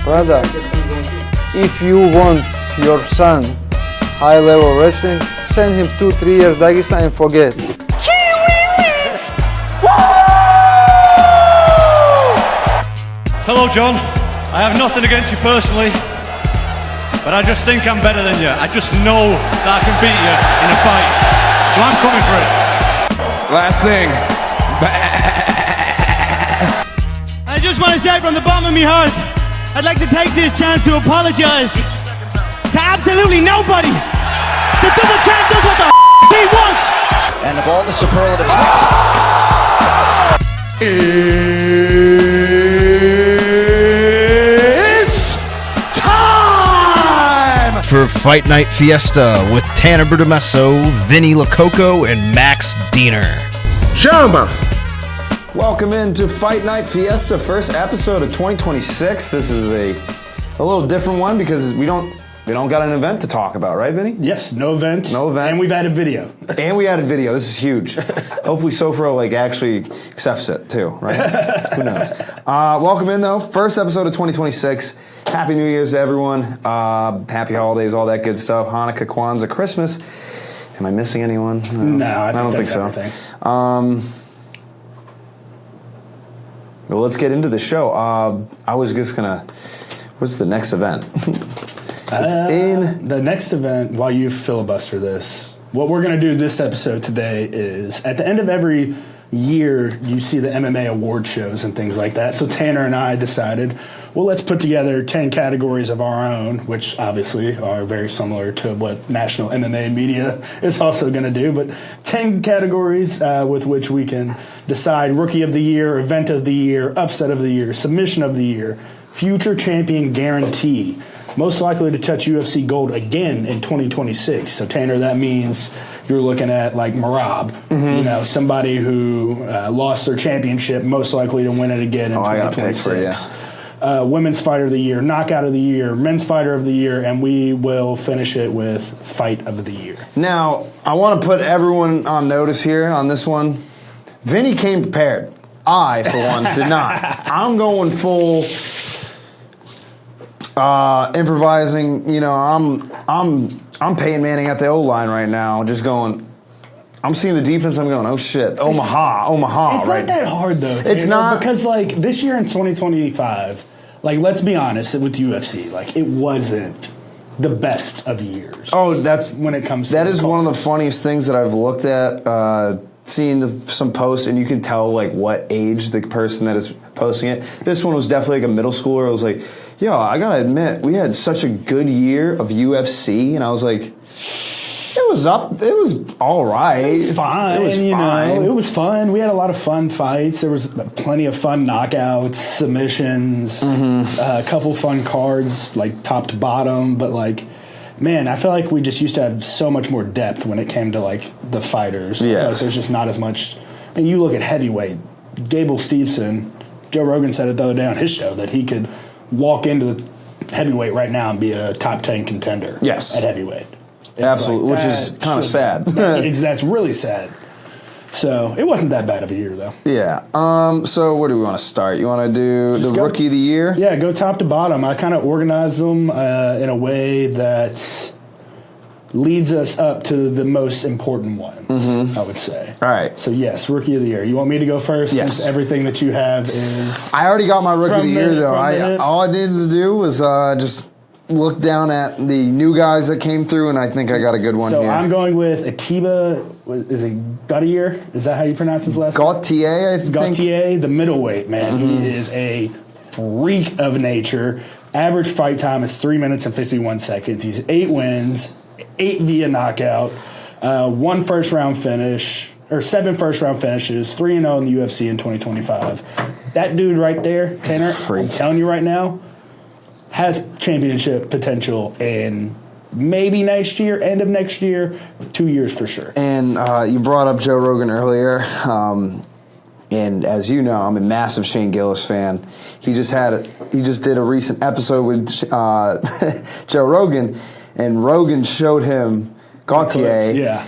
Brother, if you want your son high-level wrestling, send him 2-3 years Dagestan and forget. Hello, John. I have nothing against you personally, but I just think I'm better than you. I just know that I can beat you in a fight, so I'm coming for it. Last thing. I just want to say from the bottom of my heart, I'd like to take this chance to apologize to absolutely nobody. The double champ does what the he wants. And of all the superlatives, It's time for Fight Night Fiesta with Tanner Bruttomesso, Vinny Lococo, and Max Diener. Shamba! Welcome into Fight Night Fiesta, first episode of 2026. This is a little different one because we don't got an event to talk about, right, Vinny? Yes, no event. No event. And we've added video. And we added video. This is huge. Hopefully Sofro actually accepts it too, right? Who knows? Welcome in though. First episode of 2026. Happy New Year's to everyone. Happy holidays, all that good stuff. Hanukkah, Kwanzaa, Christmas. Am I missing anyone? No, I don't think so. Everything. Well, let's get into the show. I was just gonna. What's the next event? The next event, while you filibuster this, what we're going to do this episode today is at the end of every year, you see the MMA award shows and things like that. So Tanner and I decided, well, let's put together 10 categories of our own, which obviously are very similar to what national MMA media is also going to do. But 10 categories with which we can decide Rookie of the Year, Event of the Year, Upset of the Year, Submission of the Year, Future Champion Guarantee, most likely to touch UFC gold again in 2026. So, Tanner, that means you're looking at like Marab, you know, somebody who lost their championship, most likely to win it again in 2026. Women's Fighter of the Year, Knockout of the Year, Men's Fighter of the Year, and we will finish it with Fight of the Year. Now, I want to put everyone on notice here on this one. Vinny came prepared. I, for one, did not. I'm going full improvising. You know, I'm Peyton Manning at the O-line right now, just going. I'm seeing the defense. I'm going, oh shit, Omaha. It's right? not that hard though. Tanner, it's not, because like this year in 2025, like let's be honest with UFC, like it wasn't the best of years. Oh, that's when it comes to that is one of the funniest things that I've looked at. Seeing some posts, and you can tell like what age the person that is posting it. This one was definitely like a middle schooler. I was like, yo, I gotta admit, we had such a good year of UFC, and I was like, it was all right. It was fine. It was fine. It was fun. We had a lot of fun fights. There was plenty of fun knockouts, submissions, a couple fun cards, like top to bottom, but like, man, I feel like we just used to have so much more depth when it came to like the fighters. Yes. I feel like there's just not as much. I mean, you look at heavyweight, Gable Steveson, Joe Rogan said it the other day on his show that he could walk into the heavyweight right now and be a top 10 contender. Yes. At heavyweight. It's Absolutely, like, which is kind of sad. That's really sad. So it wasn't that bad of a year though. Yeah. So where do we want to start? You want to do the Rookie of the Year? Yeah, go top to bottom. I kind of organized them in a way that leads us up to the most important ones, I would say. All right. So yes, Rookie of the Year. You want me to go first? Yes. Since everything that you have is... I already got my Rookie of the Year though. all All I needed to do was just look down at the new guys that came through, and I think I got a good one here. So I'm going with Atiba. Is it Gautier? Is that how you pronounce his last name? Gautier, I think. Gautier, the middleweight, man. He is a freak of nature. Average fight time is 3 minutes and 51 seconds. He's 8 wins, 8 via knockout, 1 first-round finish, or 7 first-round finishes, 3-0 in the UFC in 2025. That dude right there, Tanner, I'm telling you right now, has championship potential in maybe next year, end of next year, 2 years for sure. And you brought up Joe Rogan earlier. And as you know, I'm a massive Shane Gillis fan. He just did a recent episode with Joe Rogan, and Rogan showed him Gautier. Yeah.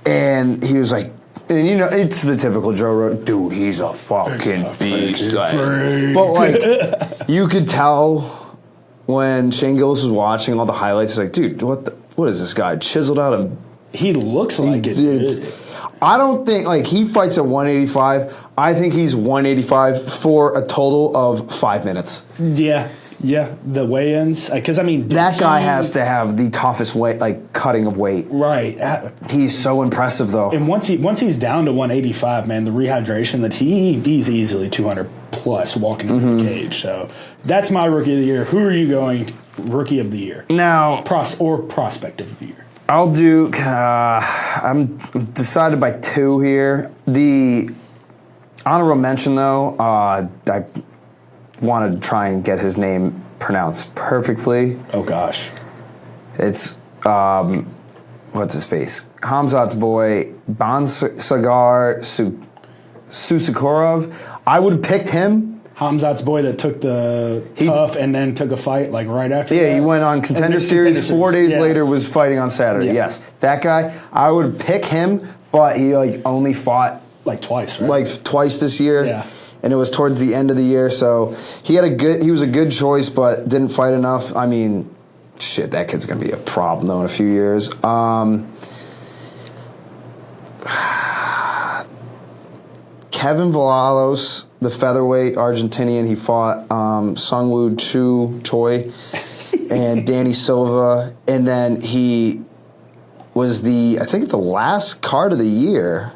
And he was like, and you know, it's the typical Joe Rogan, dude, he's a fucking beast. But like, you could tell when Shane Gillis was watching all the highlights, he's like, dude, what is this guy? Chiseled out of... He looks like it. I don't think, like, he fights at 185. I think he's 185 for a total of 5 minutes. Yeah, the weigh-ins. Because, I mean... That guy has to have the toughest weight, like, cutting of weight. Right. He's so impressive, though. And once he's down to 185, man, the rehydration that he's easily 200 plus walking into the cage. So that's my rookie of the year. Who are you going rookie of the year? Now... prospect of the year. I'll do... I'm decided by 2 here. The honorable mention, though, I want to try and get his name pronounced perfectly. Oh, gosh. It's... what's his face? Hamzat's boy, Bansagar Susakorov. I would have picked him. Hamzat's boy that took the tough and then took a fight like right after that. Yeah, he went on Contender Series. 4 days later was fighting on Saturday. Yeah. Yes, that guy. I would pick him, but he only fought like twice, right? Like twice this year. Yeah. And it was towards the end of the year, so he was a good choice, but didn't fight enough. I mean, shit, that kid's gonna be a problem though in a few years. Kevin Valalos, the featherweight Argentinian, he fought Sungwoo Choi and Danny Silva, and then he was I think the last card of the year.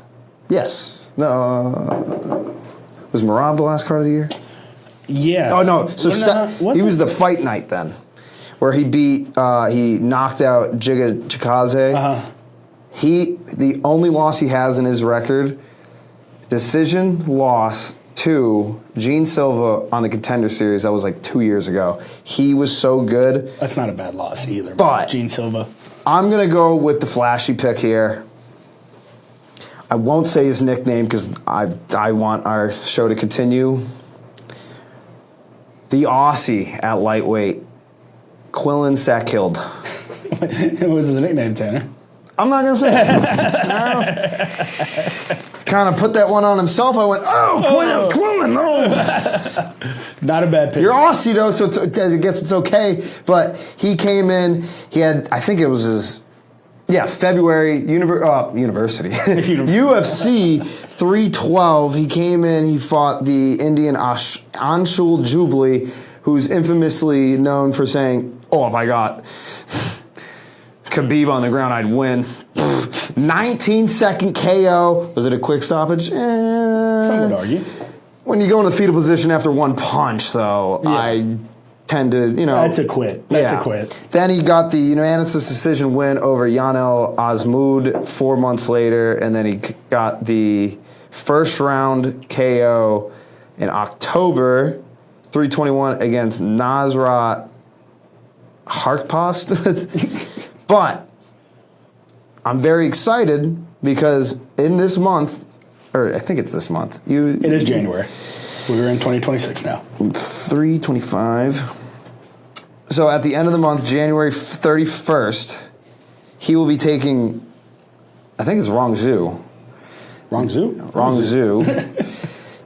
Yes. No. Was Marav the last card of the year? Yeah. Oh, no. So he was the fight night then, where he knocked out Giga Chikaze. Uh-huh. The only loss he has in his record, decision loss to Gene Silva on the Contender Series. That was like 2 years ago. He was so good. That's not a bad loss either. But Gene Silva. I'm going to go with the flashy pick here. I won't say his nickname because I want our show to continue. The Aussie at lightweight, Quillen Sackhild. What was his nickname, Tanner? I'm not going to say it. Kind of put that one on himself. I went, Quillen, no. Not a bad pick. You're Aussie, though, so I guess it's okay. But he came in, he had, I think it was his... Yeah, February, University. UFC 312. He came in, he fought the Indian Anshul Jubilee, who's infamously known for saying, if I got Khabib on the ground, I'd win. 19-second KO. Was it a quick stoppage? Some would argue. When you go in the fetal position after one punch, though, yeah. I tend to, That's a quit. That's a quit. Then he got the unanimous decision win over Yanel Azmoud 4 months later, and then he got the first round KO in October 321 against Nasrat Harkpost. But I'm very excited because in this month, or I think it's this month. It is January. We're in 2026 now. 325. So at the end of the month, January 31st, he will be taking, I think it's Rongzhou. Rongzhou.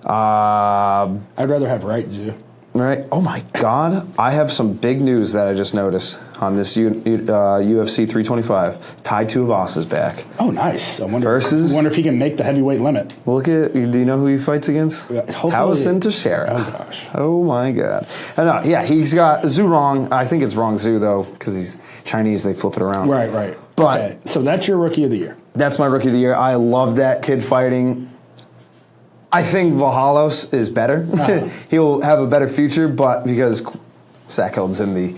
I'd rather have Right Zoo. Right. Oh my God! I have some big news that I just noticed on this UFC 325. Tai Tuivasa's back. Oh, nice! I wonder if he can make the heavyweight limit. Do you know who he fights against? Taosin Teixeira. Oh gosh. Oh my God. He's got Zhu Rong. I think it's Rong Zhu though, because he's Chinese. They flip it around. Right. But okay. So that's your rookie of the year. That's my rookie of the year. I love that kid fighting. I think Vahalos is better. Uh-huh. He'll have a better future, but because Sackhild's in the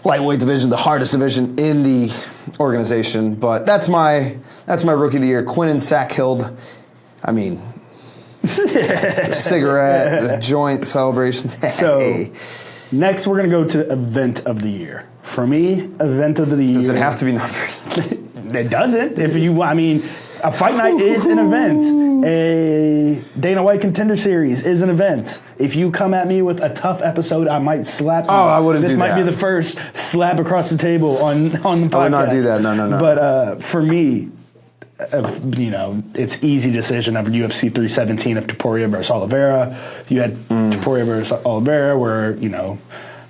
lightweight division, the hardest division in the organization. But that's my rookie of the year, Quinnen Sackhild. I mean, the cigarette, the joint celebrations. Hey. So next we're gonna go to event of the year. For me, event of the year. Does it have to be numbered? It doesn't. A fight night is an event. A Dana White Contender Series is an event. If you come at me with a tough episode, I might slap you. Oh, I wouldn't do that. This might be the first slap across the table on the podcast. I would not do that. No. But for me, it's easy decision of UFC 317 of Topuria versus Oliveira. You had Topuria versus Oliveira where,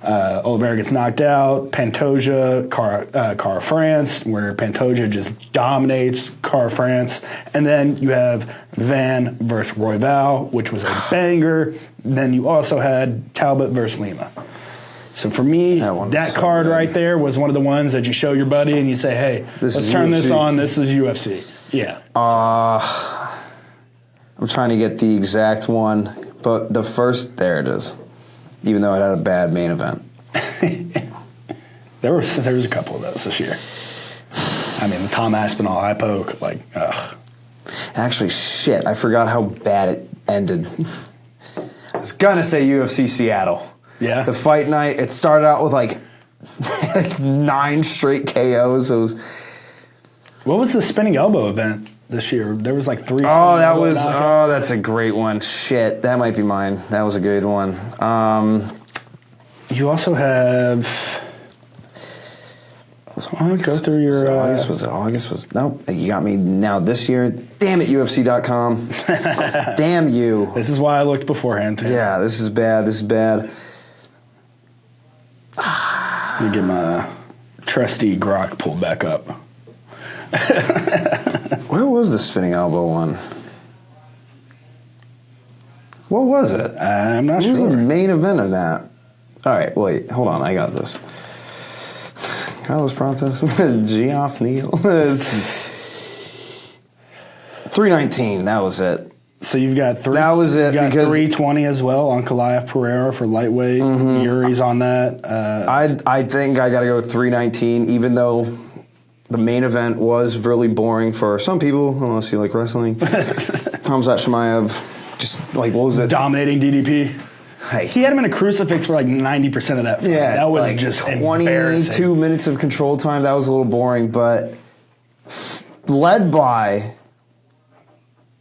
Oliveira gets knocked out. Pantoja, Cara France, where Pantoja just dominates Cara France. And then you have Van versus Royval, which was a banger. Then you also had Talbot versus Lima. So for me, that card right there was one of the ones that you show your buddy and you say, hey, let's turn this on. This is UFC. Yeah. I'm trying to get the exact one, but the first, there it is. Even though it had a bad main event. There was a couple of those this year. I mean, the Tom Aspinall eye poke, like, ugh. Actually, shit, I forgot how bad it ended. I was gonna say UFC Seattle. Yeah. The fight night, it started out with like 9 straight KOs. What was the spinning elbow event this year? There was like 3. That's a great one. Shit, that might be mine. That was a good one. You also have. Go through your. August was nope. You got me now this year. Damn it, UFC.com. Damn you. This is why I looked beforehand. Yeah, this is bad. Let me get my trusty Grok pulled back up. Where was the spinning elbow one? What was it? I'm not sure. What was the main event of that? All right, wait, hold on, I got this. Carlos Pratas, Geoff Neal. 319, that was it. So you've got three. That was it. You got because 320 as well on Kalaev Pereira for lightweight. Yuri's on that. I think I got to go with 319, even though the main event was really boring for some people, unless you like wrestling. Hamzat Chimaev, just like, what was it? Dominating DDP. Hey. He had him in a crucifix for like 90% of that fight. Yeah, that was like just 22 minutes of control time. That was a little boring, but led by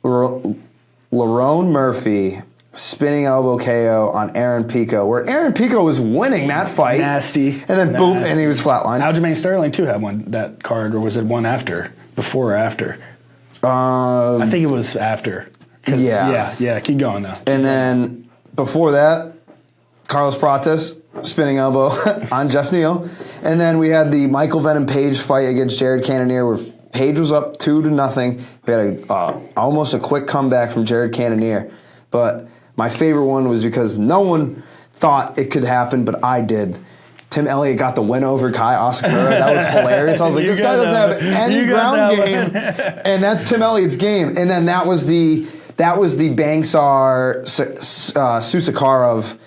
Lerone Murphy, spinning elbow KO on Aaron Pico, where Aaron Pico was winning that fight. Nasty. And then boom, and he was flatlined. Aljamain Sterling too had one, that card, or was it one after? Before or after? I think it was after. Yeah, keep going though. And then before that, Carlos Pratas, spinning elbow on Geoff Neal. And then we had the Michael Venom Page fight against Jared Cannonier, where Page was up 2-0. We had almost a quick comeback from Jared Cannonier. But my favorite one was because no one thought it could happen, but I did. Tim Elliott got the win over Kai Asakura. That was hilarious. I was like, this guy doesn't have any ground game, and that's Tim Elliott's game. And then that was the Bangsar Susakarov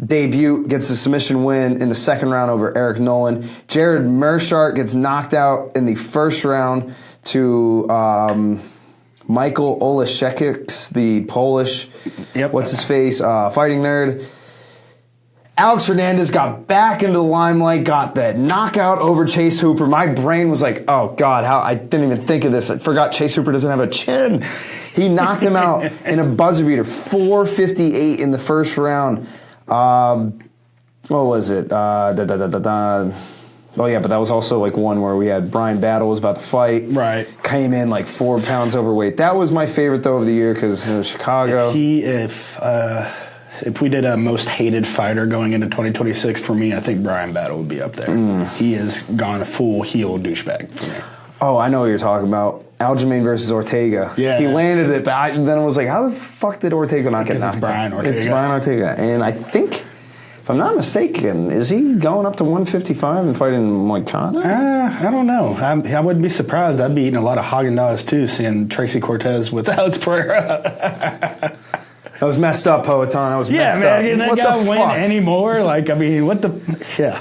debut, gets the submission win in the second round over Eric Nolan. Jared Mershart gets knocked out in the first round to Michael Oleszewicz, the Polish, fighting nerd. Alex Hernandez got back into the limelight, got that knockout over Chase Hooper. My brain was like, oh, God, how I didn't even think of this. I forgot Chase Hooper doesn't have a chin. He knocked him out in a buzzer beater, 4:58 in the first round. What was it? Oh, yeah, but that was also like one where we had Brian Battle was about to fight. Right. Came in like 4 pounds overweight. That was my favorite, though, of the year because it was Chicago. If we did a most hated fighter going into 2026, for me, I think Brian Battle would be up there. He has gone a full heel douchebag for me. Oh, I know what you're talking about. Aljamain versus Ortega. Yeah. He landed it, but then it was like, how the fuck did Ortega not get knocked out? It's Brian Ortega. And I think, if I'm not mistaken, is he going up to 155 and fighting Moicano? I don't know. I wouldn't be surprised. I'd be eating a lot of Haagen-Dazs too, seeing Tracy Cortez with Alex Pereira. That was messed up, Poetan. That was messed up. Yeah, man, that guy win anymore? Like, I mean, what the... Yeah.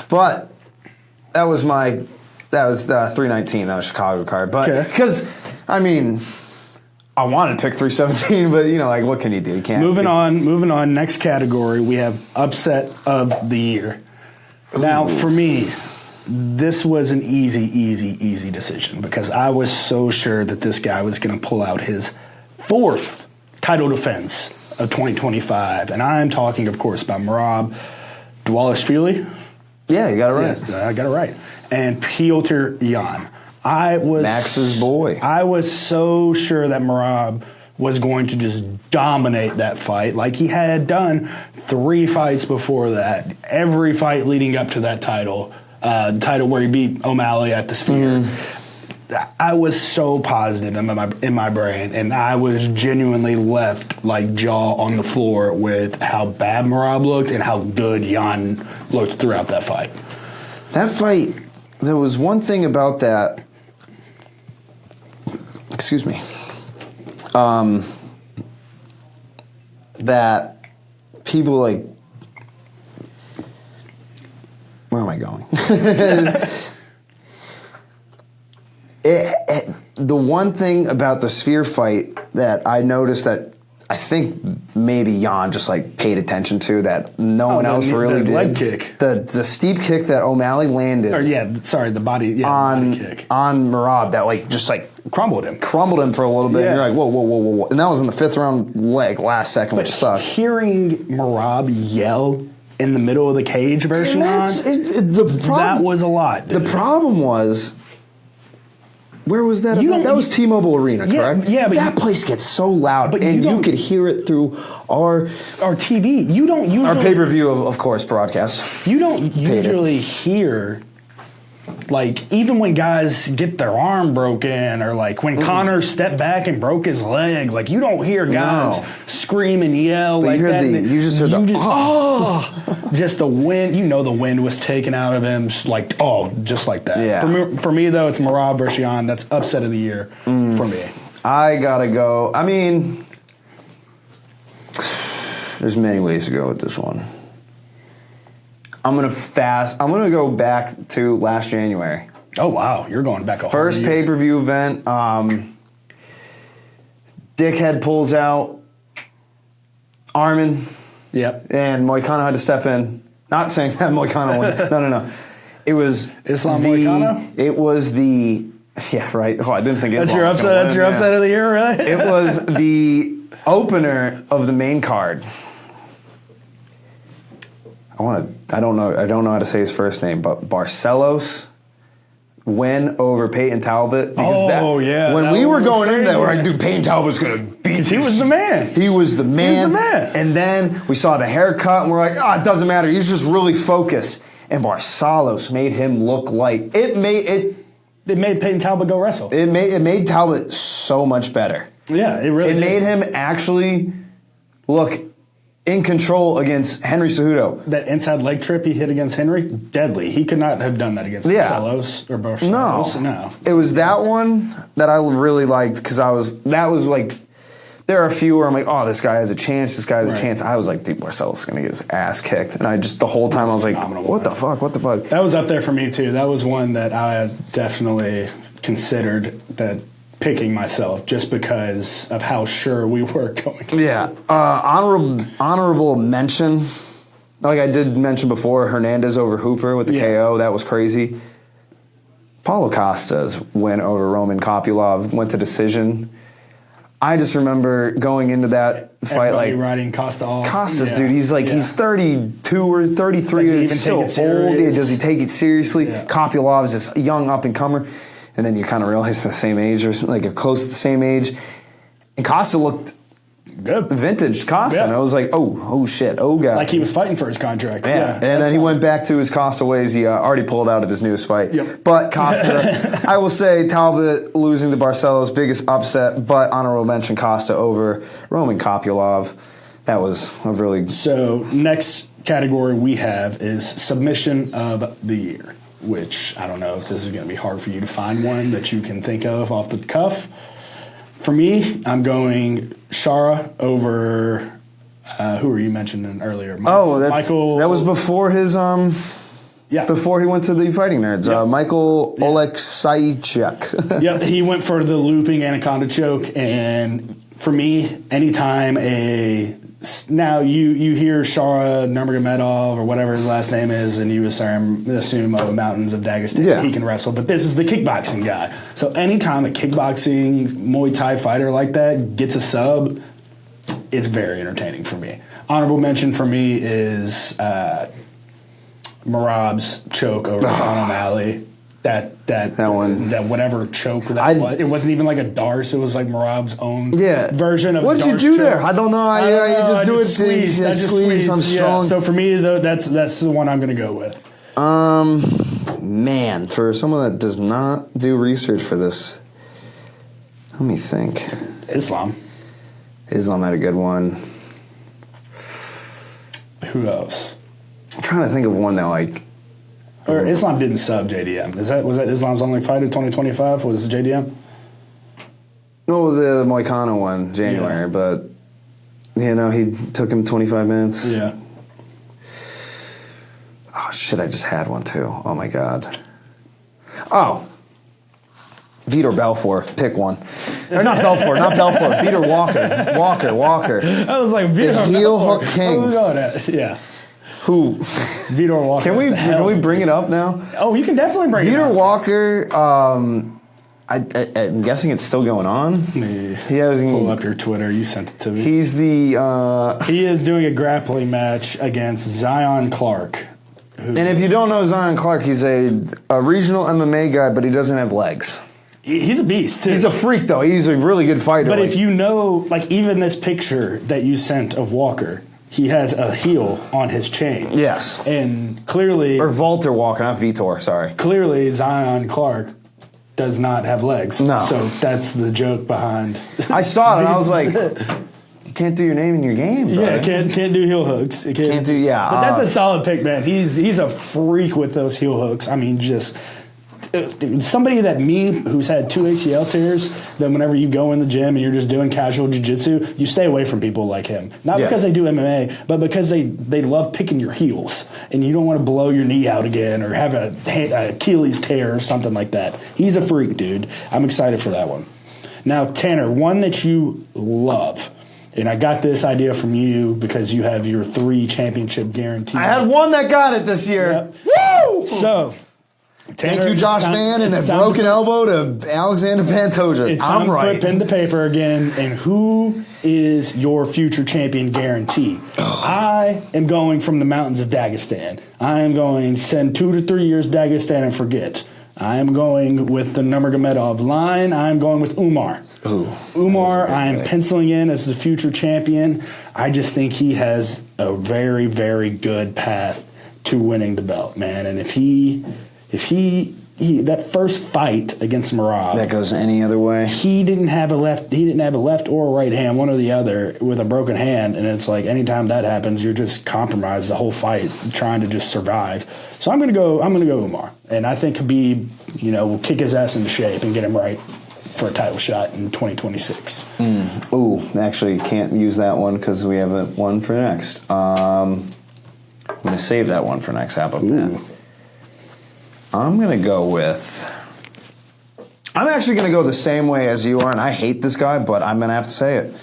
But that was the 319. That was Chicago card. But because, I mean, I wanted to pick 317, but, like, what can you do? You can't. Moving on. Next category, we have upset of the year. Now, for me, this was an easy decision because I was so sure that this guy was going to pull out his 4th title defense of 2025. And I'm talking, of course, about Merab Dvalishvili. Yeah, you got it right. Yes, I got it right. And Petr Yan. Max's boy. I was so sure that Merab was going to just dominate that fight like he had done 3 fights before that. Every fight leading up to that title where he beat O'Malley at the Sphere. I was so positive in my brain, and I was genuinely left like jaw on the floor with how bad Merab looked and how good Jan looked throughout that fight. That fight, there was one thing about that. Excuse me. That people like. Where am I going? The one thing about the Sphere fight that I noticed that I think maybe Jan just like paid attention to that no one else really did. Leg kick. The steep kick that O'Malley landed. The body on body kick. on Merab that like just like crumbled him for a little bit. Yeah. And you're like whoa, and that was in the 5th round leg last second, which sucked. Hearing Merab yell in the middle of the cage versus Jan, that was a lot. Dude. The problem was. Where was that? That was T-Mobile Arena, correct? Yeah, but that place gets so loud, and you could hear it through our TV. You don't our pay-per-view, of course, broadcast. You don't usually hear, like, even when guys get their arm broken, or like when Conor stepped back and broke his leg, like you don't hear guys scream and yell like that. You just heard just the wind. You know the wind was taken out of him, just like that. Yeah. For me though, it's Merab versus Jan. That's upset of the year for me. I gotta go. I mean, there's many ways to go with this one. I'm gonna go back to last January. Oh wow, you're going back a First pay-per-view event. Dickhead pulls out Armin. Yep. And Moicano had to step in. Not saying that Moicano won. No. It was Islam Moicano? It was the yeah, right. Oh, I didn't think that's your upset. That's your upset of the year, really? It was the opener of the main card. I don't know how to say his first name, but Barcelos win over Peyton Talbot. When we were going into that, we're like, dude, Peyton Talbot's gonna beat he was the man. He was the man. And then we saw the haircut, and we're like, it doesn't matter. He's just really focused. And Barcelos made him look like it made Peyton Talbot go wrestle. It made Talbot so much better. Yeah, it really. It made him actually look in control against Henry Cejudo. That inside leg trip he hit against Henry, deadly. He could not have done that against Barcelos or Barcelos. No. It was that one that I really liked because that was like, there are a few where I'm like, this guy has a chance, this guy has a chance. I was like, dude, Barcelos is going to get his ass kicked. And I just, the whole time I was like, what the fuck? That was up there for me too. That was one that I definitely considered picking myself just because of how sure we were going. Yeah. Honorable mention, like I did mention before, Hernandez over Hooper with the KO. That was crazy. Paulo Costa's win over Roman Kopylov went to decision. I just remember going into that fight everybody riding Costa off. Costa's dude, he's 32 or 33. He's still old. Does he take it seriously? Yeah. Kopylov's just a young up-and-comer. And then you kind of realize they're the same age or like you're close to the same age. And Costa looked good. Vintage Costa. Yeah. And I was like, oh shit, oh god. Like he was fighting for his contract. Yeah. And then he went back to his Costa ways. He already pulled out of his newest fight. Yep. But Costa, I will say Talbot losing to Barcelos, biggest upset, but honorable mention Costa over Roman Kopylov. That was a really... So next category we have is submission of the year, which I don't know if this is going to be hard for you to find one that you can think of off the cuff. For me, I'm going Shara over, who were you mentioning earlier? Michael. That was before his, before he went to the Fighting Nerds. Yep. Michael Oleksiejczuk. Yep, he went for the looping anaconda choke, and for me, anytime now you hear Shara Nurmagomedov or whatever his last name is, and you assume Mountains of Dagestan, he can wrestle. But this is the kickboxing guy. So anytime a kickboxing Muay Thai fighter like that gets a sub, it's very entertaining for me. Honorable mention for me is Merab's choke over Sean O'Malley. that one. that whatever choke that was. It wasn't even like a Darce. It was like Merab's own version of. What did you Darce do choke. there? I don't know. I just squeezed. I just squeezed. I'm strong. So for me, though, that's the one I'm going to go with. Man, for someone that does not do research for this, let me think. Islam had a good one. Who else? I'm trying to think of one that like. Or Islam didn't sub JDM. Was that Islam's only fight of 2025? Was it JDM? No, the Moicano one, January, but he took him 25 minutes. Yeah. Oh shit! I just had one too. Oh my god. Oh. Vitor Belfort, pick one. Or not Belfort. Vitor Walker. I was like, Vitor. The heel hook king. Who's going at? Yeah. Who? Vitor Walker. Can we bring it up now? Oh, you can definitely bring it up. Vitor Walker. I'm guessing it's still going on. Pull up your Twitter. You sent it to me. He's the. He is doing a grappling match against Zion Clark. And if you don't know Zion Clark, he's a regional MMA guy, but he doesn't have legs. He's a beast, too. He's a freak, though. He's a really good fighter. But if you know, like, even this picture that you sent of Walker, he has a heel on his chain. Yes. And clearly... Or Walter Walker, not Vitor, sorry. Clearly, Zion Clark does not have legs. No. So that's the joke behind... I saw it, and I was like... You can't do your name in your game, bro. Yeah, can't do heel hooks. Can't do, yeah. But that's a solid pick, man. He's a freak with those heel hooks. I mean, just... somebody who's had 2 ACL tears, then whenever you go in the gym and you're just doing casual jiu-jitsu, you stay away from people like him. Not because they do MMA, but because they love picking your heels. And you don't want to blow your knee out again or have a Achilles tear or something like that. He's a freak, dude. I'm excited for that one. Now, Tanner, one that you love. And I got this idea from you because you have your 3 championship guarantees. I had one that got it this year. Yep. Woo! So... Tanner, thank you, Josh Mann, and a broken elbow to Alexander Pantoja. It's time I'm to right. put pen to paper again. And who is your future champion guarantee? I am going from the mountains of Dagestan. I am going send 2 to 3 years Dagestan and forget. I am going with the Nurmagomedov line. I am going with Umar. Ooh, Umar, I am penciling in as the future champion. I just think he has a very, very good path to winning the belt, man. And if he that first fight against Merab, that goes any other way. He didn't have a left or a right hand, one or the other, with a broken hand, and it's like anytime that happens, you're just compromised the whole fight, trying to just survive. So I'm gonna go Umar, and I think Khabib, will kick his ass into shape and get him right for a title shot in 2026. Ooh, actually can't use that one because we have one for next. I'm gonna save that one for next. How about that? I'm actually going to go the same way as you are, and I hate this guy, but I'm going to have to say it.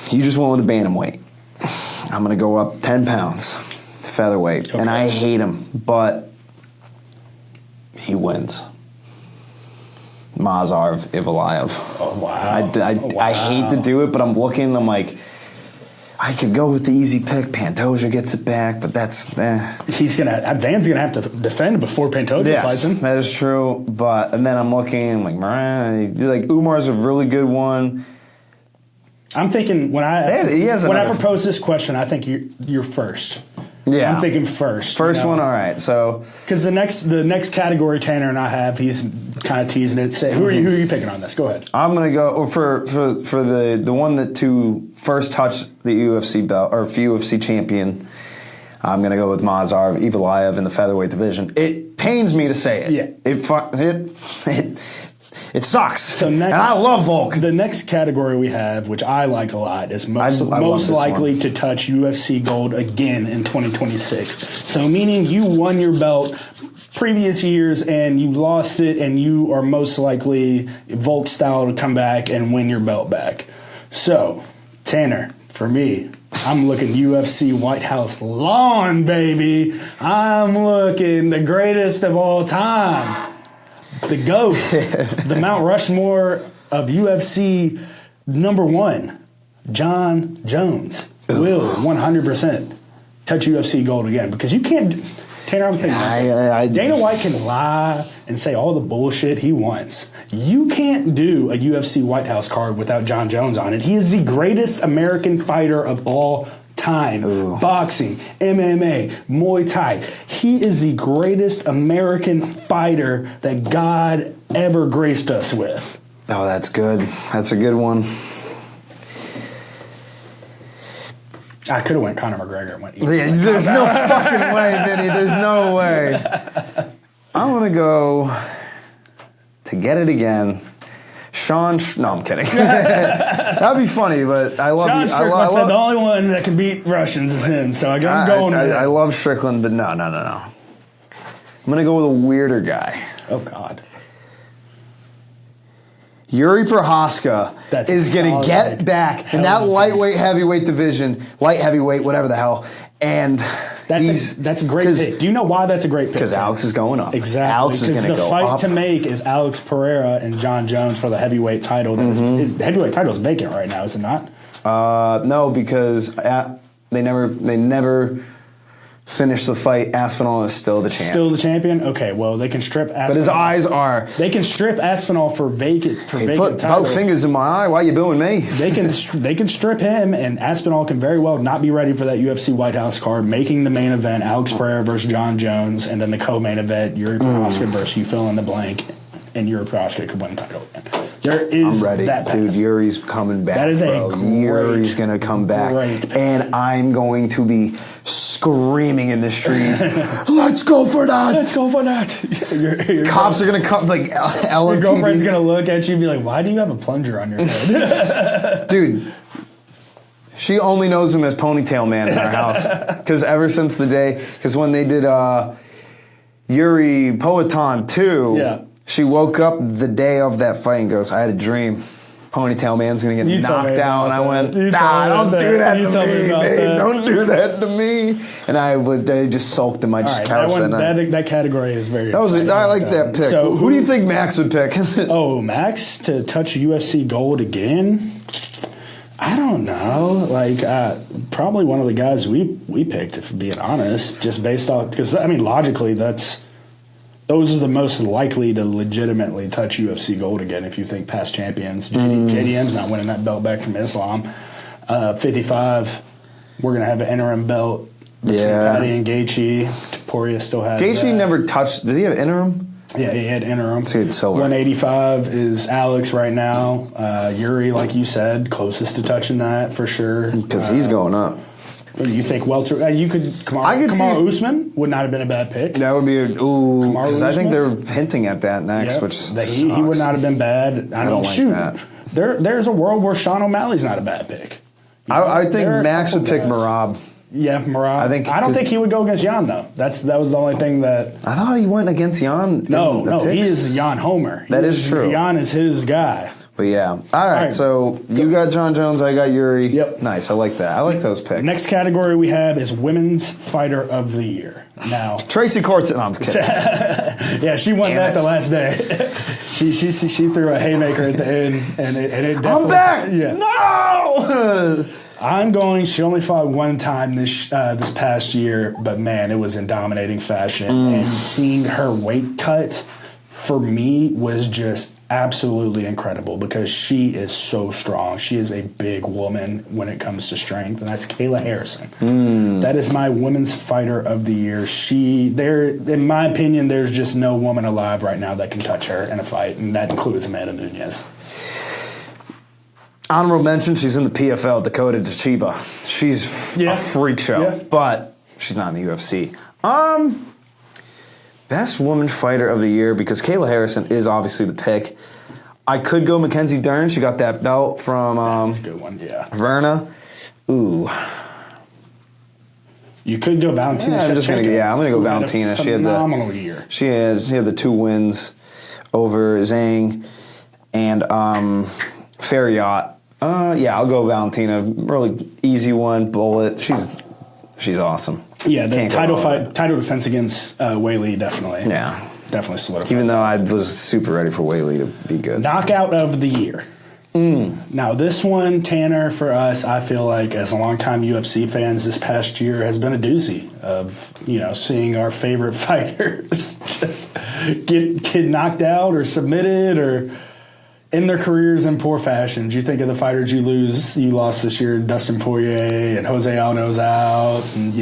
You just went with the bantamweight. I'm going to go up 10 pounds, featherweight, and I hate him, but he wins. Mazar Ivalaev. Oh, wow. I hate to do it, but I'm looking, I'm like... I could go with the easy pick. Pantoja gets it back, but that's... Van's gonna have to defend before Pantoja fights him. That is true. And then I'm looking, like Umar's a really good one. I'm thinking when I propose this question, I think you're first. Yeah, I'm thinking first. First one, all right. So because the next category Tanner and I have, he's kind of teasing it. Say who are you picking on this? Go ahead. I'm gonna go for the one that to first touch the UFC belt or UFC champion. I'm gonna go with Mazar Ivalaev in the featherweight division. It pains me to say it. Yeah. It sucks. And I love Volk. The next category we have, which I like a lot, is most likely to touch UFC gold again in 2026. So meaning you won your belt previous years and you lost it, and you are most likely Volk style to come back and win your belt back. So, Tanner, for me, I'm looking UFC White House lawn, baby. I'm looking the greatest of all time. The GOAT, the Mount Rushmore of UFC #1, Jon Jones. Will, 100%. touch UFC gold again because you can't. Tanner, I'm telling you, Dana White can lie and say all the bullshit he wants. You can't do a UFC White House card without Jon Jones on it. He is the greatest American fighter of all time. Ooh. Boxing, MMA, Muay Thai. He is the greatest American fighter that God ever graced us with. Oh, that's good. That's a good one. I could have went Conor McGregor and went. There's no fucking way, Vinny. There's no way. I want to go to get it again. No, I'm kidding. That'd be funny, but I love Sean Strickland said the only one that can beat Russians is him, so I'm going with I love Strickland, but no. I'm going to go with a weirder guy. Oh, God. Yuri Prohaska is going to get back in that lightweight, heavyweight division, light heavyweight, whatever the hell, and that's a great pick. Do you know why that's a great pick? Because Alex is going up. Exactly. Alex is going to go up. The fight to make is Alex Pereira and Jon Jones for the heavyweight title. The heavyweight title is vacant right now, is it not? No, because they never finished the fight. Aspinall is still the champion. Still the champion? Okay, well, they can strip Aspinall. But his eyes are... They can strip Aspinall for vacant put title. both fingers in my eye. Why you booing me? They can strip him, and Aspinall can very well not be ready for that UFC White House card, making the main event Alex Pereira versus Jon Jones, and then the co-main event Yuri Prohaska versus you fill in the blank, and Yuri Prohaska could win the title again. There is I'm ready. that path. Dude, Yuri's coming back. That is Yuri's going to come back. And I'm going to be screaming in the street, let's go for that. Let's go for that. Your Cops are going to come, like, LMPD. Your girlfriend's going to look at you and be like, why do you have a plunger on your head? Dude, she only knows him as Ponytail Man in our house. Because ever since the day, because when they did Yuri Poatan 2, she woke up the day of that fight and goes, I had a dream. Ponytail Man's going to get knocked out. And I went, don't do that to me, babe. Don't do that to me. And I just sulked in my couch that night. That category is very I like that pick. So who do you think Max would pick? Max to touch UFC gold again? I don't know. Like, probably one of the guys we picked, if I'm being honest, just based off, because, I mean, logically, those are the most likely to legitimately touch UFC gold again if you think past champions. JDM's not winning that belt back from Islam. 55, we're going to have an interim belt between Patty and Gaethje. Poirier still has Gaethje never touched. Did he have interim? Yeah, he had interim. So he had silver. 185 is Alex right now. Yuri, like you said, closest to touching that for sure. Because he's going up. You think welter? You could. Kamaru Usman would not have been a bad pick. That would be because I think they're hinting at that next, which he would not have been bad. I don't like that. There's a world where Sean O'Malley's not a bad pick. I think Max would pick Merab. Yeah, Merab. I don't think he would go against Jan though. That was the only thing that I thought he went against Jan. No, he is a Jan Homer. That is true. Jan is his guy. But yeah. All right. So you got Jon Jones, I got Yuri. Yep. Nice. I like that. I like those picks. Next category we have is Women's Fighter of the Year. Now Tracy Cortez. No, I'm kidding. Yeah, she won that the last day. she threw a haymaker at the end, and it definitely. I'm back. Yeah. No. She only fought one time this past year, but man, it was in dominating fashion. And seeing her weight cut for me was just absolutely incredible because she is so strong. She is a big woman when it comes to strength, and that's Kayla Harrison. That is my Women's Fighter of the Year. In my opinion, there's just no woman alive right now that can touch her in a fight, and that includes Amanda Nunes. Honorable mention, she's in the PFL, Dakota Chiba. She's a freak show, but she's not in the UFC. Best Woman Fighter of the Year, because Kayla Harrison is obviously the pick. I could go Mackenzie Dern. She got that belt from that's a good one, Verna. Ooh. You could go Valentina. I'm gonna go Valentina. She had phenomenal year. She had the 2 wins over Zhang and Farriot. I'll go Valentina. Really easy one. Bullet. She's awesome. Yeah, the title defense against Weili definitely solidified. Even though I was super ready for Weili to be good. Knockout of the Year. Now, this one, Tanner, for us, I feel like as a longtime UFC fans, this past year has been a doozy of, seeing our favorite fighters just get knocked out or submitted or end their careers in poor fashion. Do you think of the fighters you lost this year, Dustin Poirier and Jose Aldo's out, and,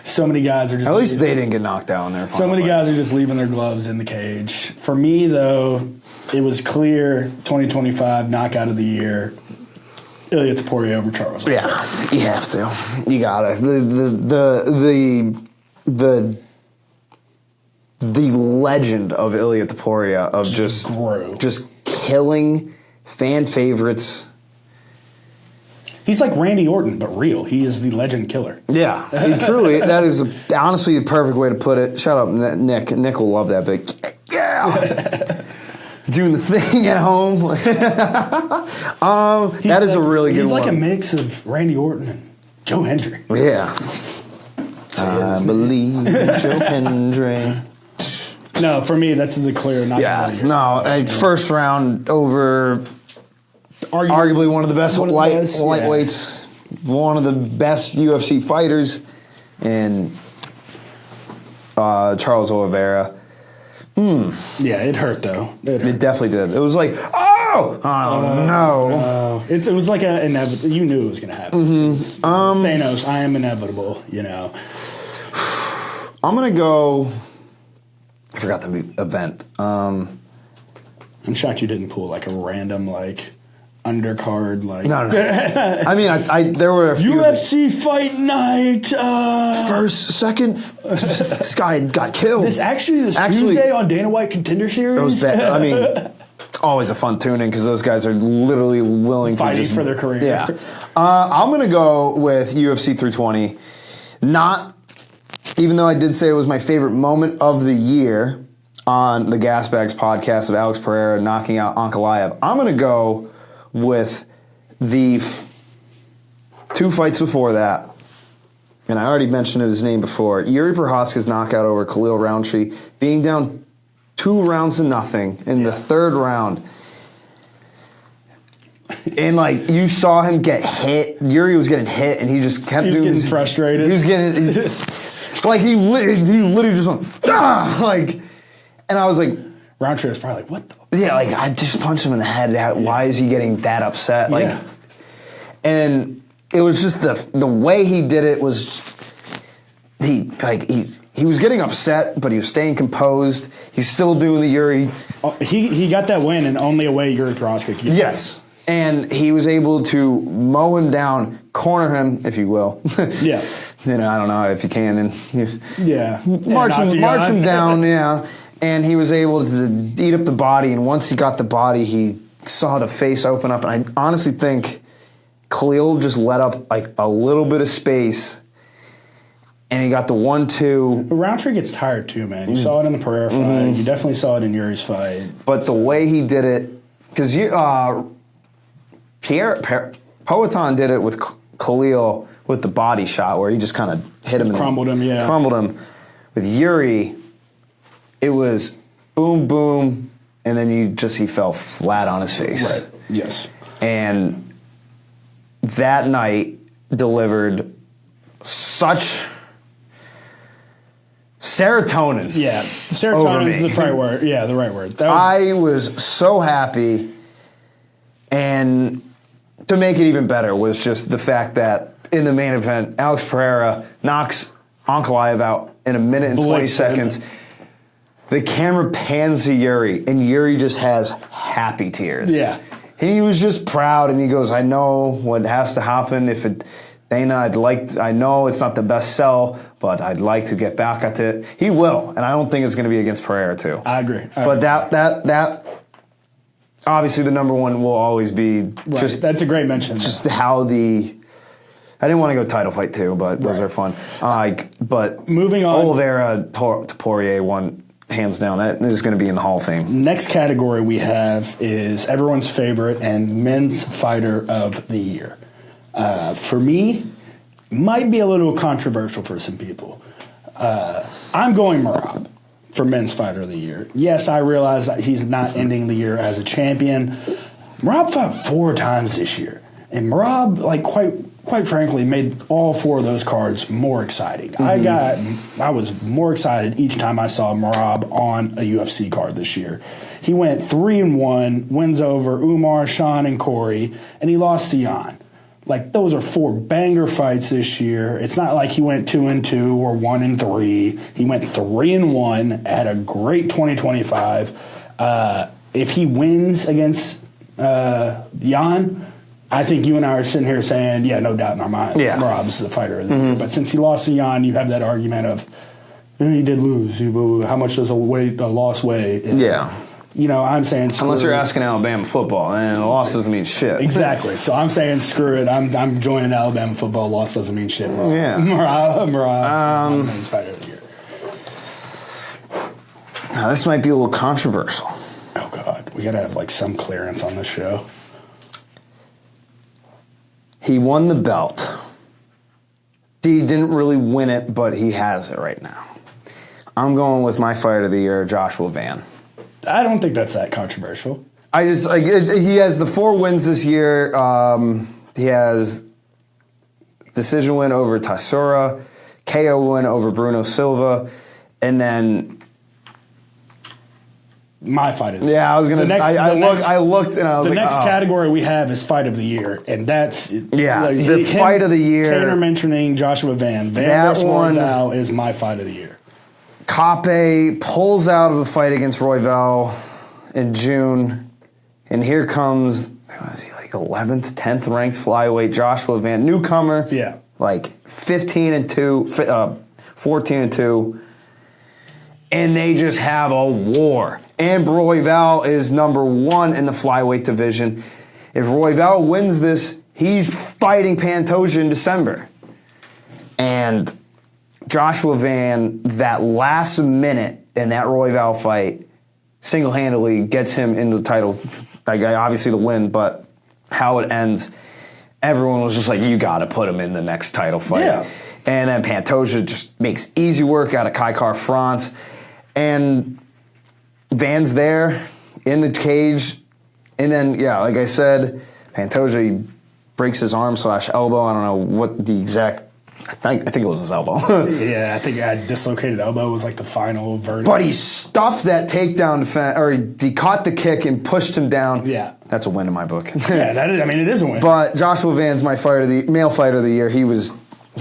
so many guys are just... At least they didn't get knocked out in their final So many fights. guys are just leaving their gloves in the cage. For me, though, it was clear 2025 knockout of the year, Ilia Topuria over Charles. Yeah, you have to. You got it. The legend of Ilia Topuria of just killing fan favorites. He's like Randy Orton, but real. He is the legend killer. Yeah, he truly. That is honestly the perfect way to put it. Shout out Nick. Nick will love that. But yeah, doing the thing at home. That is a really good one. He's like a mix of Randy Orton and Joe Hendry. Yeah. I believe Joe Hendry. No, for me, that's the clear. First round over. Arguably one of the best lightweights, one of the best UFC fighters, and Charles Oliveira. Yeah, it hurt though. It definitely did. It was like, no. It was like a inevitable. You knew it was going to happen. Thanos, I am inevitable. I'm gonna go. I forgot the event. I'm shocked you didn't pull like a random undercard No. I mean, there were a few UFC Fight Night. First, second, this guy got killed. This Tuesday on Dana White Contender Series. It was bad. I mean, always a fun tune-in because those guys are literally willing to fighting for their career. Yeah. I'm gonna go with UFC 320. Even though I did say it was my favorite moment of the year on the Gasbags podcast of Alex Pereira knocking out Ankalaev, I'm gonna go with the two fights before that, and I already mentioned his name before, Yuri Prochazka's knockout over Khalil Rountree, being down 2-0 in the third round. And you saw him get hit. Yuri was getting hit, and he just kept doing. He was getting frustrated. He was getting he literally just went and I was like, Roundtree was probably like, what the? Yeah, I just punched him in the head. Why is he getting that upset? And it was just the way he did it was he was getting upset, but he was staying composed. He's still doing the Yuri. He got that win, and only a way Yuri Prochazka could. Yes, and he was able to mow him down, corner him, if you will. Yeah. I don't know if you can, and march him down. Yeah. And he was able to eat up the body, and once he got the body, he saw the face open up. And I honestly think Khalil just let up a little bit of space, and he got the 1-2. Roundtree gets tired too, man. You saw it in the Pereira fight. You definitely saw it in Yuri's fight. But the way he did it, because Poatan did it with Khalil with the body shot, where he just kind of hit him, crumbled him. With Yuri, it was boom, boom, and then he fell flat on his face. Right. Yes. And that night delivered such serotonin. Yeah, serotonin is the right word. Yeah, the right word. I was so happy, and to make it even better was just the fact that in the main event, Alex Pereira knocks Ankalaev out in 1 minute and 20 seconds. The camera pans to Yuri, and Yuri just has happy tears. Yeah. He was just proud, and he goes, I know what has to happen. Dana, I know it's not the best sell, but I'd like to get back at it. He will, and I don't think it's going to be against Pereira, too. I agree. But that obviously the number one will always be just... That's a great mention. Just how the... I didn't want to go title fight, too, but those are fun. But moving on. Oliveira to Poirier won... Hands down, that is going to be in the Hall of Fame. Next category we have is everyone's favorite and men's fighter of the year. For me, might be a little controversial for some people. I'm going Merab for men's fighter of the year. Yes, I realize that he's not ending the year as a champion, Merab fought 4 times this year, and Merab, like quite frankly, made all 4 of those cards more exciting. I was more excited each time I saw Merab on a UFC card this year. He went 3-1, wins over Umar, Sean, and Corey, and he lost to Jan. Like, those are 4 banger fights this year. It's not like he went 2-2 or 1-3. He went 3-1, had a great 2025. If he wins against Jan, I think you and I are sitting here saying, yeah, no doubt in our minds, Merab's the fighter of the year. But since he lost to Jan, you have that argument of, he did lose. How much does a loss weigh? And, you know, I'm saying screw Unless you're it. asking Alabama football, and a loss doesn't mean shit. Exactly. So I'm saying screw it. I'm joining Alabama football. Loss doesn't mean shit. Merab is fighter of the year. Now, this might be a little controversial. Oh, God. We got to have, like, some clearance on this show. He won the belt. He didn't really win it, but he has it right now. I'm going with my fighter of the year, Joshua Van. I don't think that's that controversial. He has the 4 wins this year. He has decision win over Tassura, KO win over Bruno Silva, and then my fight of the year. Yeah, I was gonna. I looked and I was the like, next category we have is fight of the year, and that's the fight of the year. Tanner mentioning Joshua Van versus Royval is my fight of the year. Kape pulls out of a fight against Royval in June, and here comes, was he like 11th, 10th ranked flyweight Joshua Van, newcomer. Yeah, like 15-2, 14-2, and they just have a war. And Royval is number 1 in the flyweight division. If Royval wins this, he's fighting Pantoja in December. And Joshua Van, that last minute in that Royval fight, single-handedly gets him in the title. Like, obviously the win, but how it ends, everyone was just like, you got to put him in the next title fight. Yeah. And then Pantoja just makes easy work out of Kai France. And Van's there in the cage. And then, like I said, Pantoja, he breaks his arm/elbow. I don't know what the exact... I think it was his elbow. Yeah, I think a dislocated elbow was like the final verdict. But he stuffed that takedown defense, or he caught the kick and pushed him down. Yeah. That's a win in my book. Yeah, it is a win. But Joshua Van's my male fighter of the year. He was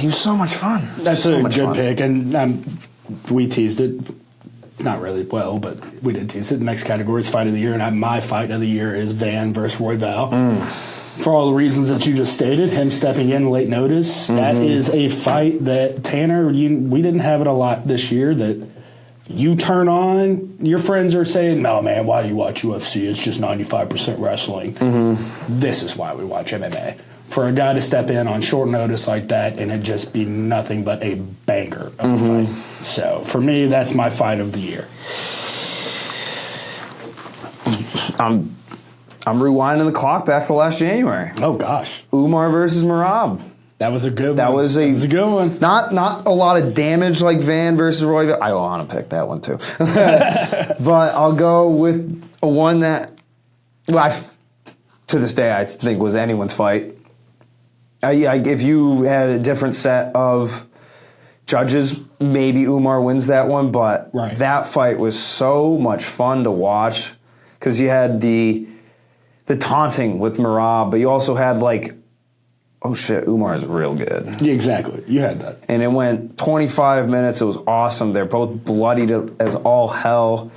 so much fun. That's a good pick, and we teased it. Not really well, but we did tease it. The next category is fight of the year, and my fight of the year is Van versus Royval. For all the reasons that you just stated, him stepping in late notice, that is a fight that, Tanner, we didn't have it a lot this year, that you turn on, your friends are saying, no, man, why do you watch UFC? It's just 95% wrestling. This is why we watch MMA. For a guy to step in on short notice like that and it just be nothing but a banger of a fight. So, for me, that's my fight of the year. I'm rewinding the clock back to last January. Oh, gosh. Umar versus Merab. That was a good one. That was a good one. Not a lot of damage like Van versus Royval. I want to pick that one too. But I'll go with a one that, to this day, I think was anyone's fight. If you had a different set of judges, maybe Umar wins that one. But that fight was so much fun to watch because you had the taunting with Merab, but you also had like, oh shit, Umar is real good. Yeah, exactly. You had that. And it went 25 minutes. It was awesome. They're both bloodied as all hell.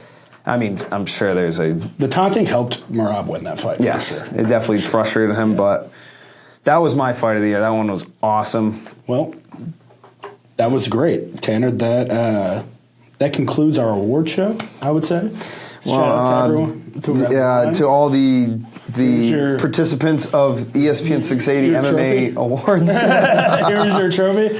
I mean, I'm sure there's the taunting helped Merab win that fight. Yes, for sure. It definitely frustrated him, but that was my fight of the year. That one was awesome. Well, that was great, Tanner. That concludes our award show, I would say. Shout out to everyone. To all the participants of ESPN 680 MMA Awards. Here's your trophy.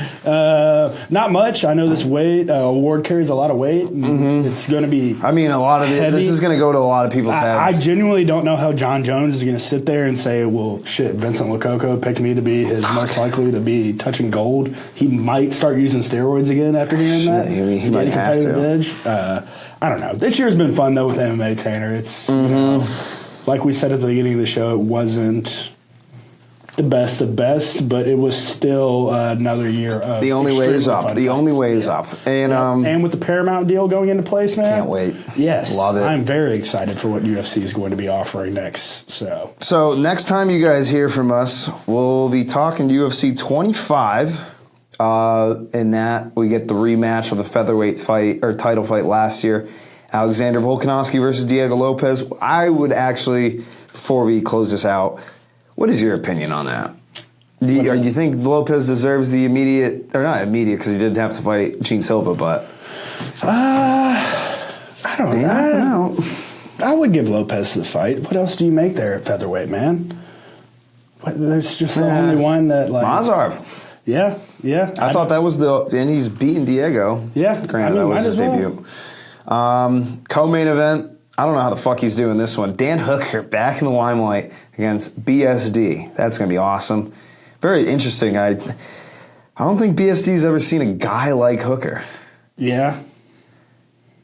Not much. I know this award carries a lot of weight. It's going to be a lot of this is going to go to a lot of people's heads. I genuinely don't know how Jon Jones is going to sit there and say, well, shit, Vincent Lococo picked me to be his most likely to be touching gold. He might start using steroids again after hearing that. He might have to. Edge. I don't know. This year's been fun, though, with MMA, Tanner. It's, like we said at the beginning of the show, it wasn't the best of best, but it was still another year of the only way is up. The only way is up. And with the Paramount deal going into place, man. Can't wait. Yes. Love it. I'm very excited for what UFC is going to be offering next. So next time you guys hear from us, we'll be talking UFC 25. In that, we get the rematch of the featherweight fight, or title fight last year. Alexander Volkanovski versus Diego Lopez. I would actually, before we close this out, what is your opinion on that? Do you think Lopez deserves the immediate, or not immediate because he didn't have to fight Gene Silva, but... I don't know. I would give Lopez the fight. What else do you make there at featherweight, man? There's just the only one that, like... Mazarov. Yeah. I thought that was and he's beating Diego. Yeah. Granted, that was his debut. Co-main event, I don't know how the fuck he's doing this one. Dan Hooker back in the limelight against BSD. That's going to be awesome. Very interesting. I don't think BSD's ever seen a guy like Hooker. Yeah.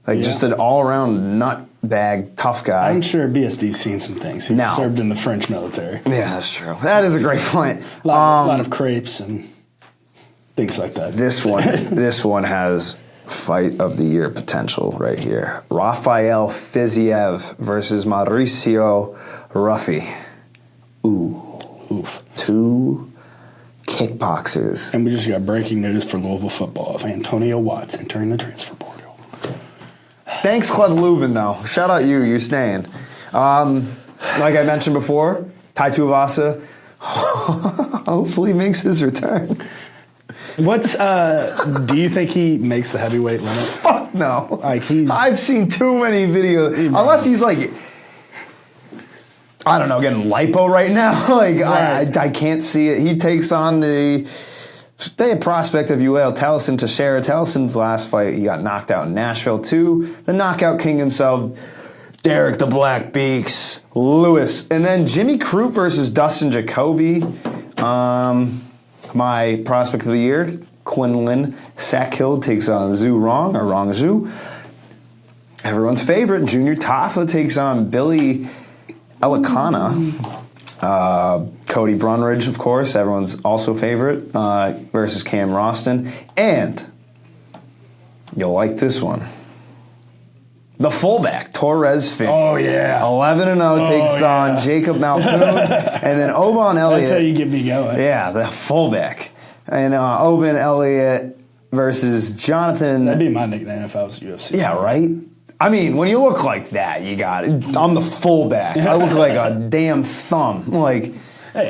Just an all-around nutbag, tough guy. I'm sure BSD's seen some things. He served in the French military. Yeah, that's true. That is a great point. A lot of crepes and things like that. This one has fight of the year potential right here. Rafael Fiziev versus Mauricio Ruffi. Oof. Two kickboxers. And we just got breaking news for Louisville football of Antonio Watts entering the transfer portal. Thanks, Clev Lubin, though. Shout out you. You're staying. Like I mentioned before, Tai Tuivasa hopefully makes his return. Do you think he makes the heavyweight limit? Fuck no. I've seen too many videos. Unless he's like, I don't know, getting lipo right now. I can't see it. He takes on the prospect of UL, Taliesin Teixeira. Talison's last fight, he got knocked out in Nashville too. The knockout king himself, Derek the Black Beaks Lewis. And then Jimmy Crute versus Dustin Jacoby. My prospect of the year, Quinlan Sackhill takes on Zhu Rong, or Rong Zhu. Everyone's favorite, Junior Tafa takes on Billy Elikana. Cody Brunridge, of course, everyone's also favorite, versus Cam Roston. And you'll like this one. The fullback, Torres Finn. Oh, yeah. 11-0 takes on Jacob Malpoon. And then Oban Elliott. That's how you get me going. Yeah, the fullback. And Oban Elliott versus Jonathan. That'd be my nickname if I was UFC. Yeah, right? I mean, when you look like that, you got it. I'm the fullback. I look like a damn thumb. Hey,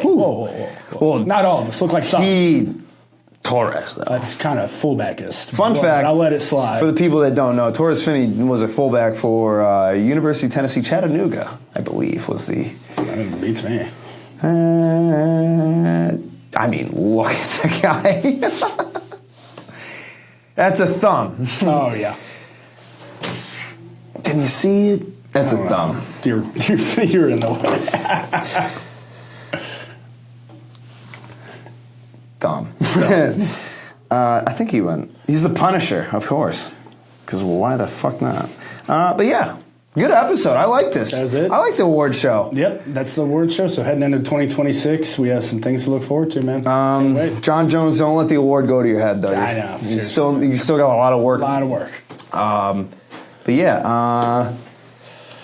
whoa. Well, not all of us look like thumbs. Torres, though. That's kind of fullbackist. Fun fact. I'll let it slide. For the people that don't know, Torres Finney was a fullback for University of Tennessee Chattanooga, I believe, was the... That beats me. I mean, look at the guy. That's a thumb. Oh, yeah. Can you see it? That's a thumb. You're in the way. Thumb. I think he went. He's the Punisher, of course. Because why the fuck not? But yeah, good episode. I like this. That was it. I like the award show. Yep, that's the award show. So heading into 2026, we have some things to look forward to, man. Can't wait. Jon Jones, don't let the award go to your head, though. I know. You still got a lot of work. A lot of work. But yeah,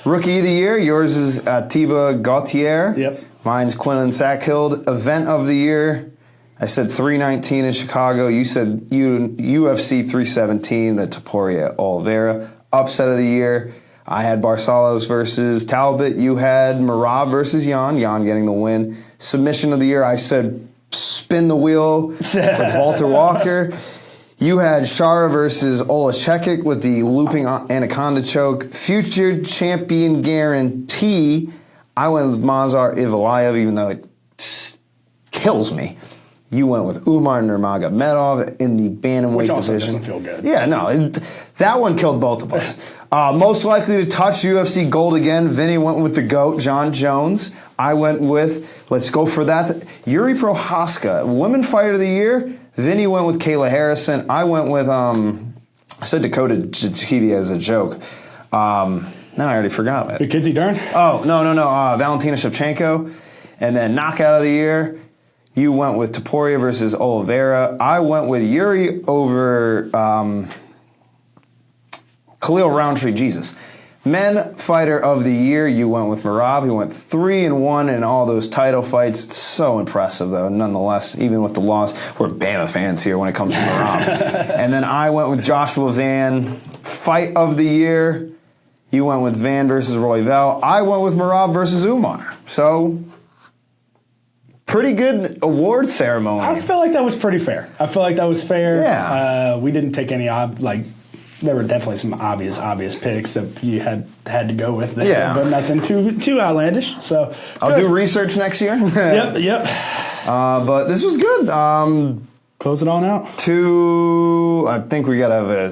Rookie of the Year, yours is Tiba Gautier. Yep. Mine's Quinlan Sackhill. Event of the Year, I said 319 in Chicago. You said UFC 317, the Topuria Oliveira. Upset of the Year, I had Barcelos versus Talbot. You had Merab versus Jan. Jan getting the win. Submission of the Year, I said spin the wheel with Walter Walker. You had Shara versus Olachekic with the looping anaconda choke. Future champion guarantee. I went with Mazar Ivalayev, even though it kills me. You went with Umar Nurmagomedov in the bantamweight Which also division. doesn't feel good. Yeah, no, that one killed both of us. Most likely to touch UFC gold again. Vinny went with the GOAT, Jon Jones. I went with, let's go for that, Yuri Prohaska. Women Fighter of the Year. Vinny went with Kayla Harrison. I went with, I said Dakota Chiquiti as a joke. No, I already forgot The it. Kidsy Dern? Oh, no. Valentina Shevchenko. And then knockout of the year, you went with Topuria versus Oliveira. I went with Yuri over Khalil Roundtree. Jesus. Men fighter of the year, you went with Merab. He went 3-1 in all those title fights. It's so impressive, though, nonetheless, even with the loss. We're Bama fans here when it comes to Merab. And then I went with Joshua Van. Fight of the year, you went with Van versus Royval. I went with Merab versus Umar. So, pretty good award ceremony. I feel like that was pretty fair. Yeah. We didn't take any there were definitely some obvious picks that you had to go with there, Yeah. but nothing too outlandish. So I'll do research next year. Yep. But this was good. Close it on out. I think we got to have a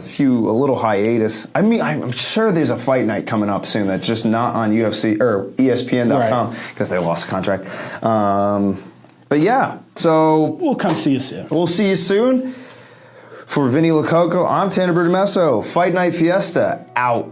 little hiatus. I mean, I'm sure there's a fight night coming up soon that's just not on UFC or ESPN.com because they lost the contract. But yeah, so We'll come see you soon. we'll see you soon. For Vinny Lococo, I'm Tanner Bruttomesso. Fight Night Fiesta, out.